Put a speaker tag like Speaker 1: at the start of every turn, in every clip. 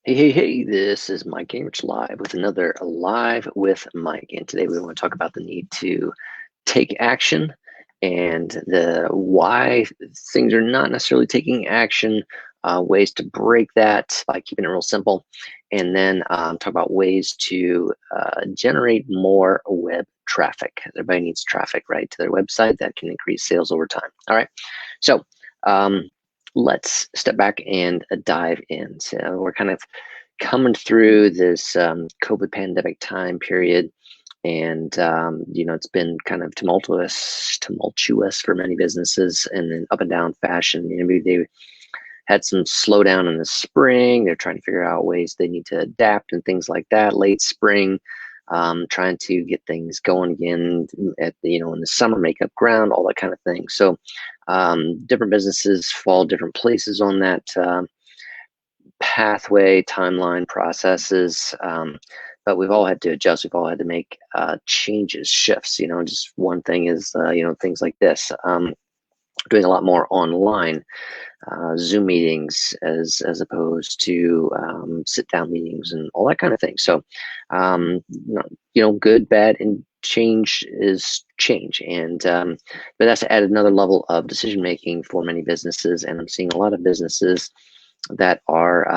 Speaker 1: Hey, this is Mike Gamrich live with another Live with Mike. And today we want to talk about the need to take action and the why things are not necessarily taking action, ways to break that by keeping it real simple, and then talk about ways to generate more web traffic. Everybody needs traffic, right, to their website that can increase sales over time. All right. So, let's step back and dive in. So we're kind of coming through this COVID pandemic time period, and it's been kind of tumultuous for many businesses, and then up and down fashion. Maybe they had some slowdown in the spring. They're trying to figure out ways they need to adapt and things like that. Late spring, trying to get things going again at in the summer, make up ground, all that kind of thing. So different businesses fall different places on that pathway, timeline, processes. But we've all had to adjust. We've all had to make changes, shifts. Just one thing is things like this. Doing a lot more online Zoom meetings as opposed to sit down meetings and all that kind of thing. So, good, bad, and change is change. And but that's added another level of decision making for many businesses. And I'm seeing a lot of businesses that are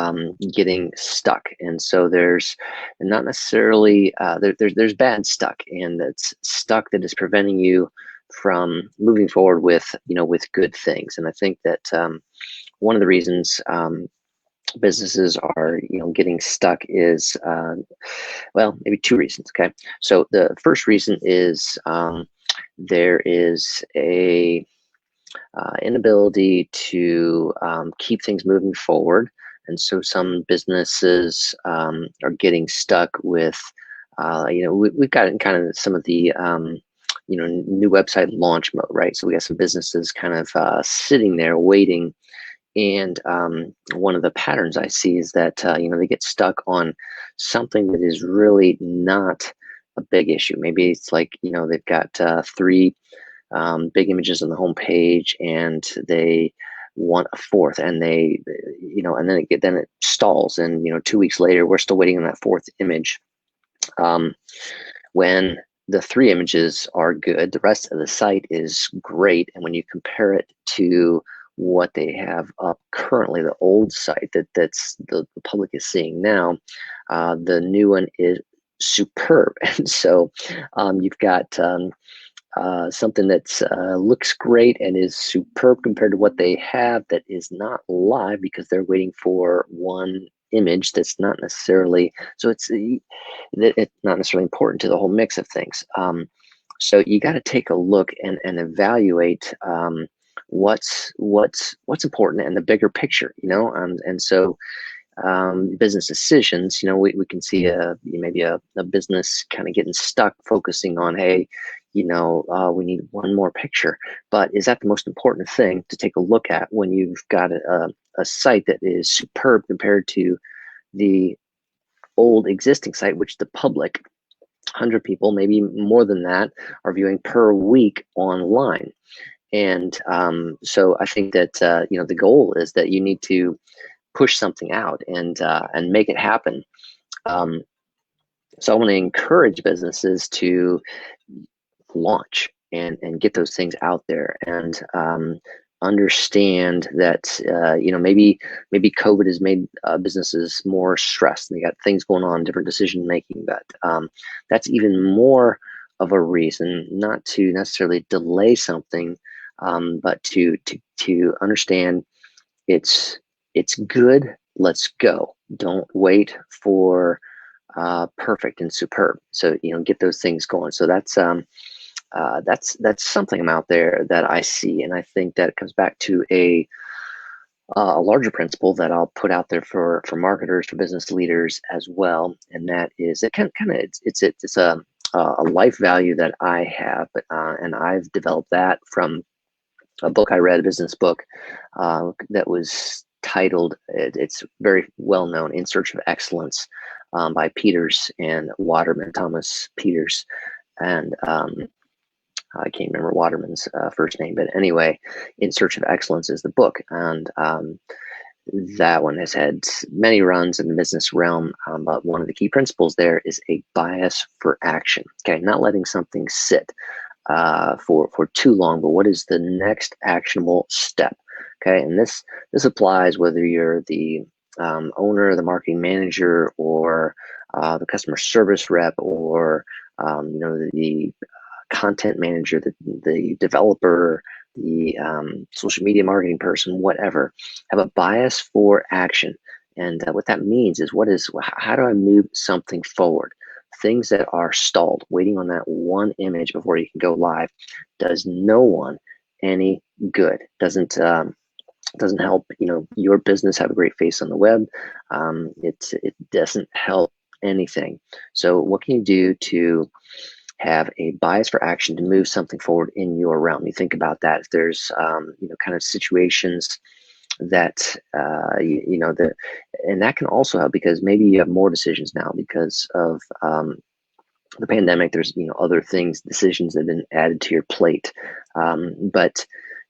Speaker 1: getting stuck. And so there's not necessarily there's bad stuck, and that's stuck that is preventing you from moving forward with good things. And I think that one of the reasons businesses are getting stuck is well, maybe two reasons. Okay, so the first reason is there is a inability to keep things moving forward. And so some businesses are getting stuck with, we've got kind of some of the, new website launch mode, right? So we got some businesses kind of sitting there waiting. And one of the patterns I see is that, they get stuck on something that is really not a big issue. Maybe it's like, they've got three big images on the home page, and they want a fourth, and and then it stalls, and 2 weeks later we're still waiting on that fourth image. When the three images are good, the rest of the site is great, and when you compare it to what they have up currently, the old site that's the public is seeing now, the new one is superb. And so you've got something that's looks great and is superb compared to what they have that is not live, because they're waiting for one image that's not necessarily, so it's not necessarily important to the whole mix of things. So you got to take a look and evaluate what's important and the bigger picture, and so business decisions, we can see maybe a business kind of getting stuck focusing on, hey, we need one more picture. But is that the most important thing to take a look at when you've got a site that is superb compared to the old existing site, which the public, 100 people, maybe more than that, are viewing per week online? And so I think that the goal is that you need to push something out and make it happen. Um, so I want to encourage businesses to launch and get those things out there, and understand that maybe COVID has made businesses more stressed, and they got things going on, different decision making. But that's even more of a reason not to necessarily delay something, but to understand it's good. Let's go. Don't wait for perfect and superb. So get those things going. So that's something out there that I see, and I think that it comes back to a larger principle that I'll put out there for marketers, for business leaders as well, and that is it kind of it's a life value that I have, and I've developed that from a book I read, a business book that was titled, it's very well known, In Search of Excellence, by Peters and Waterman, Thomas Peters. And I can't remember Waterman's first name, but anyway, In Search of Excellence is the book. And that one has had many runs in the business realm, but one of the key principles there is a bias for action. Okay, not letting something sit for too long, but what is the next actionable step? Okay, and this applies whether you're the owner, the marketing manager, or the customer service rep, or the content manager, the developer, the social media marketing person, whatever. Have a bias for action, and what that means is how do I move something forward? Things that are stalled, waiting on that one image before you can go live, does no one any good. Doesn't help your business have a great face on the web. It doesn't help anything. So what can you do to have a bias for action to move something forward in your realm? You think about that. If there's kind of situations that and that can also help because maybe you have more decisions now because of the pandemic. There's other things, decisions that have been added to your plate, but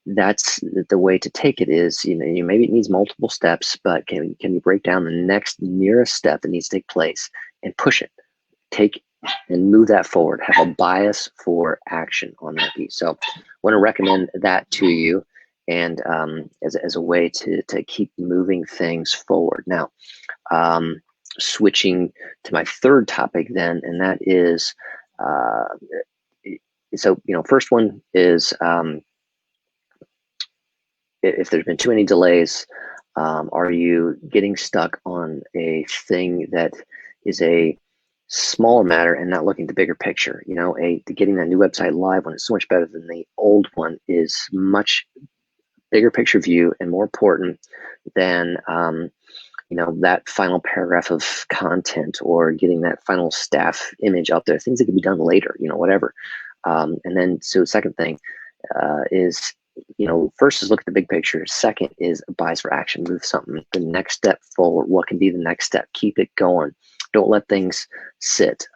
Speaker 1: that's the way to take it. Is maybe it needs multiple steps, but can you break down the next nearest step that needs to take place and push it, take and move that forward? Have a bias for action on that piece. So I want to recommend that to you, and as a way to keep moving things forward. Now, switching to my third topic then, and that is first one is if there's been too many delays, are you getting stuck on a thing that is a smaller matter and not looking at the bigger picture? Getting that new website live when it's so much better than the old one is much bigger picture view and more important than that final paragraph of content or getting that final staff image up there, things that can be done later, whatever. And then, so second thing is, first is look at the big picture. Second is a bias for action, move something, the next step forward. What can be the next step? Keep it going. Don't let things sit.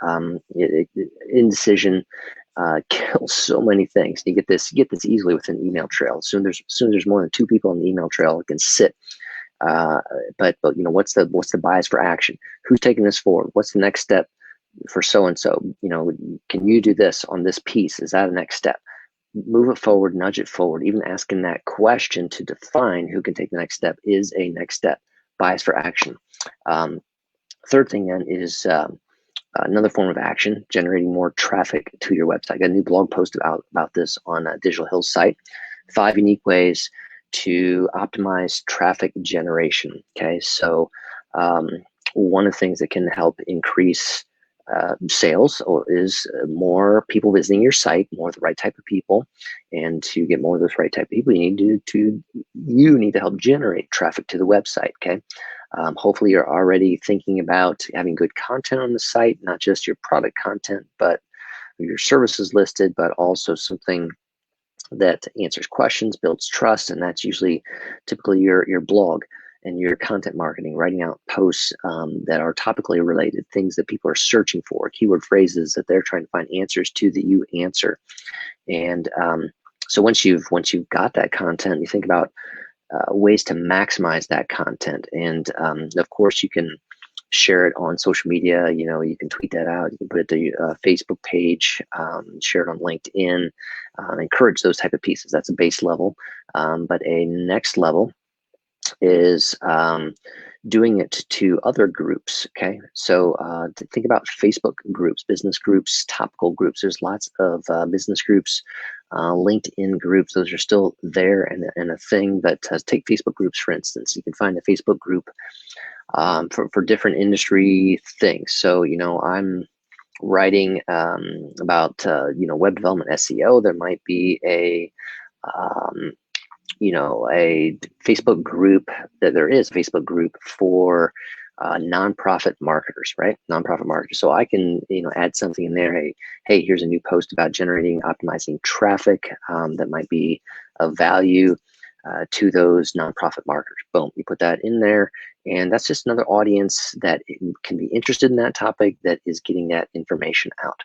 Speaker 1: Indecision kills so many things. You get this easily with an email trail. As soon as there's more than 2 people on the email trail, it can sit. But what's the bias for action? Who's taking this forward? What's the next step for so and so? Can you do this on this piece? Is that a next step? Move it forward, nudge it forward. Even asking that question to define who can take the next step is a next step. Bias for action. Third thing then is another form of action, generating more traffic to your website. I got a new blog post about this on Digital Hill's site. 5 unique ways to optimize traffic generation. Okay, so one of the things that can help increase sales is more people visiting your site, more of the right type of people. And to get more of those right type of people, you need to help generate traffic to the website. Okay. Hopefully you're already thinking about having good content on the site, not just your product content, but your services listed, but also something that answers questions, builds trust, and that's usually typically your blog and your content marketing, writing out posts that are topically related, things that people are searching for, keyword phrases that they're trying to find answers to that you answer. And so once you've got that content, you think about ways to maximize that content. And of course, you can share it on social media. You can tweet that out. You can put it to your Facebook page, share it on LinkedIn, encourage those type of pieces. That's a base level. But a next level is doing it to other groups. Okay, so think about Facebook groups, business groups, topical groups. There's lots of business groups, LinkedIn groups. Those are still there and a thing. But take Facebook groups, for instance. You can find a Facebook group for different industry things. So I'm writing about web development, SEO. There might be a Facebook group. That there is a Facebook group for nonprofit marketers, right? Nonprofit marketers. So I can add something in there. Hey, here's a new post about optimizing traffic that might be of value to those nonprofit marketers. Boom, you put that in there, and that's just another audience that can be interested in that topic that is getting that information out.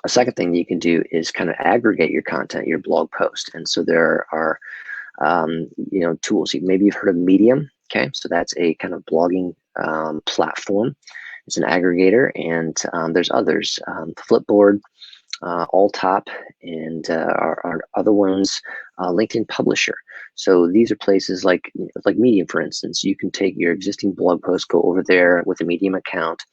Speaker 1: A second thing you can do is kind of aggregate your content, your blog post. And so there are tools. Maybe you've heard of Medium. Okay, so that's a kind of blogging platform. It's an aggregator, and there's others. Flipboard, Alltop, and our other ones, LinkedIn Publisher. So these are places like Medium, for instance. You can take your existing blog post, go over there with a Medium account,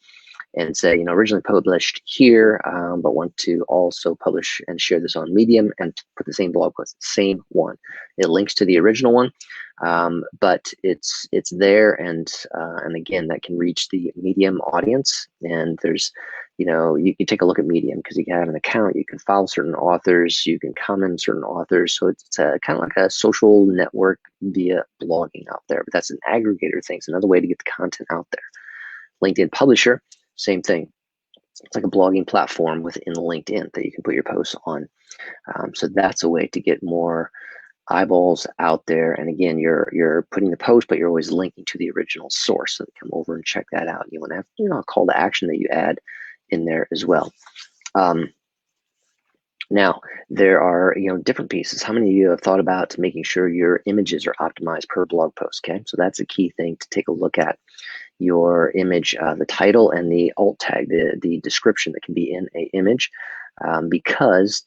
Speaker 1: and say, originally published here, but want to also publish and share this on Medium and put the same blog post, same one. It links to the original one, but it's there, and again, that can reach the Medium audience. And there's, you can take a look at Medium because you can have an account, you can follow certain authors, you can comment on certain authors. So it's kind of like a social network via blogging out there, but that's an aggregator thing. It's another way to get the content out there. LinkedIn Publisher, same thing. It's like a blogging platform within LinkedIn that you can put your posts on. So that's a way to get more eyeballs out there. And again, you're putting the post, but you're always linking to the original source. So they come over and check that out. You want to have a call to action that you add in there as well. Now, there are different pieces. How many of you have thought about making sure your images are optimized per blog post? Okay, so that's a key thing to take a look at. Your image, the title and the alt tag, the description that can be in a image, because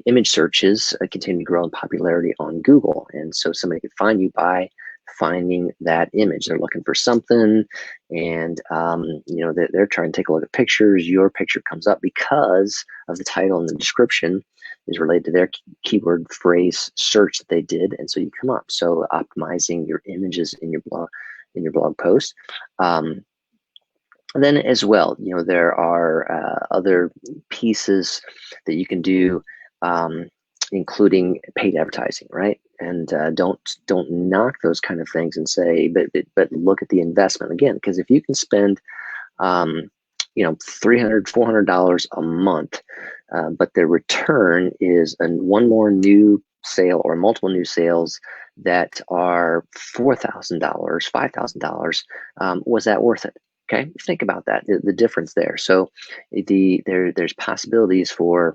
Speaker 1: image searches continue to grow in popularity on Google. And so somebody can find you by finding that image. They're looking for something, and they're trying to take a look at pictures. Your picture comes up because of the title and the description is related to their keyword phrase search that they did, and so you come up. So optimizing your images in your blog post. And then as well, there are other pieces that you can do, including paid advertising, right? And don't knock those kind of things and say, but look at the investment again, because if you can spend, $300, $400 a month, but the return is one more new sale or multiple new sales that are $4,000, $5,000, was that worth it? Okay, think about that, the difference there. So there's possibilities for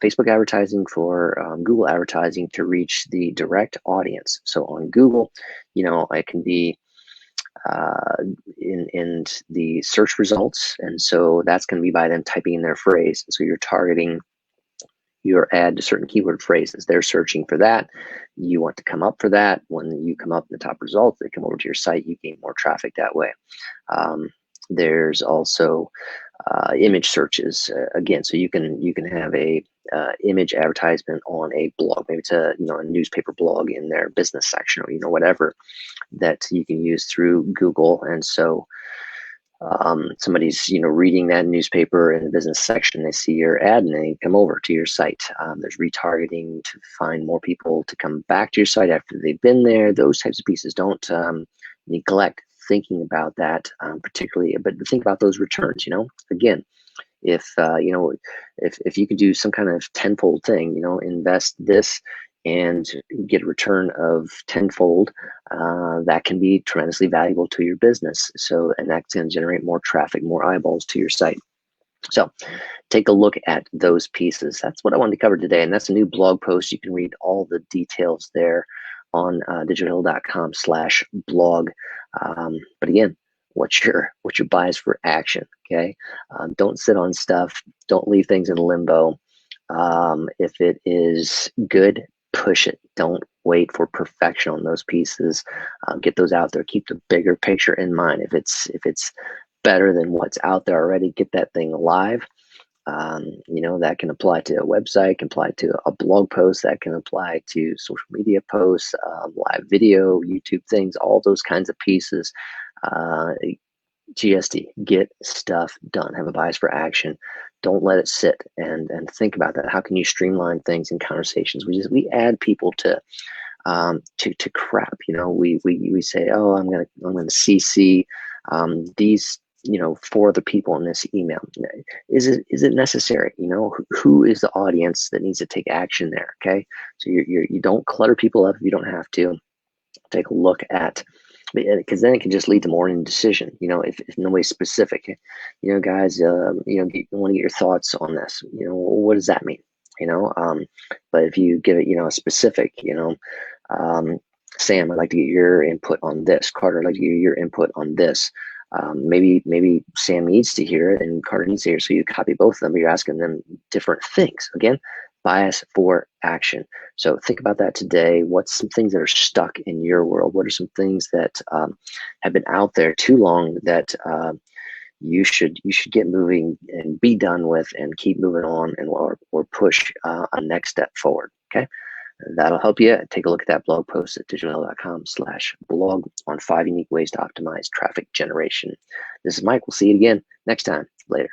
Speaker 1: Facebook advertising, for Google advertising to reach the direct audience. So on Google, it can be in the search results, and so that's going to be by them typing in their phrase. So you're targeting your ad to certain keyword phrases. They're searching for that. You want to come up for that. When you come up in the top results, they come over to your site. You gain more traffic that way. There's also image searches again. So you can have a image advertisement on a blog. Maybe it's a newspaper blog in their business section, or whatever, that you can use through Google. And so somebody's reading that newspaper in the business section, they see your ad and they come over to your site. There's retargeting to find more people to come back to your site after they've been there. Those types of pieces. Don't neglect thinking about that, particularly, but think about those returns. Again, if if you could do some kind of tenfold thing, invest this and get a return of tenfold, that can be tremendously valuable to your business. So, and that's going to generate more traffic, more eyeballs to your site. So take a look at those pieces. That's what I wanted to cover today. And that's a new blog post. You can read all the details there on digitalhill.com/blog. But again, what's your bias for action? Okay. Don't sit on stuff. Don't leave things in limbo. If it is good, push it. Don't wait for perfection on those pieces. Get those out there. Keep the bigger picture in mind. If it's better than what's out there already, get that thing live. That can apply to a website, can apply to a blog post, that can apply to social media posts, live video, YouTube things, all those kinds of pieces. GSD, get stuff done. Have a bias for action. Don't let it sit, and think about that. How can you streamline things in conversations? We add people to crap. We say, oh, I'm gonna CC these 4 other people in this email. Is it necessary? Who is the audience that needs to take action there? Okay, so you don't clutter people up if you don't have to. Take a look at, because then it can just lead to more indecision. If nobody's specific, guys, you want to get your thoughts on this. What does that mean? But if you give it, a specific, Sam, I'd like to get your input on this. Carter, I'd like to get your input on this. Maybe Sam needs to hear it and Carter needs to hear it, so you copy both of them, but you're asking them different things. Again, bias for action. So think about that today. What's some things that are stuck in your world? What are some things that have been out there too long that you should get moving and be done with and keep moving on and or push a next step forward? Okay. That'll help you. Take a look at that blog post at digital.com/blog on 5 unique ways to optimize traffic generation. This is Mike. We'll see you again next time. Later.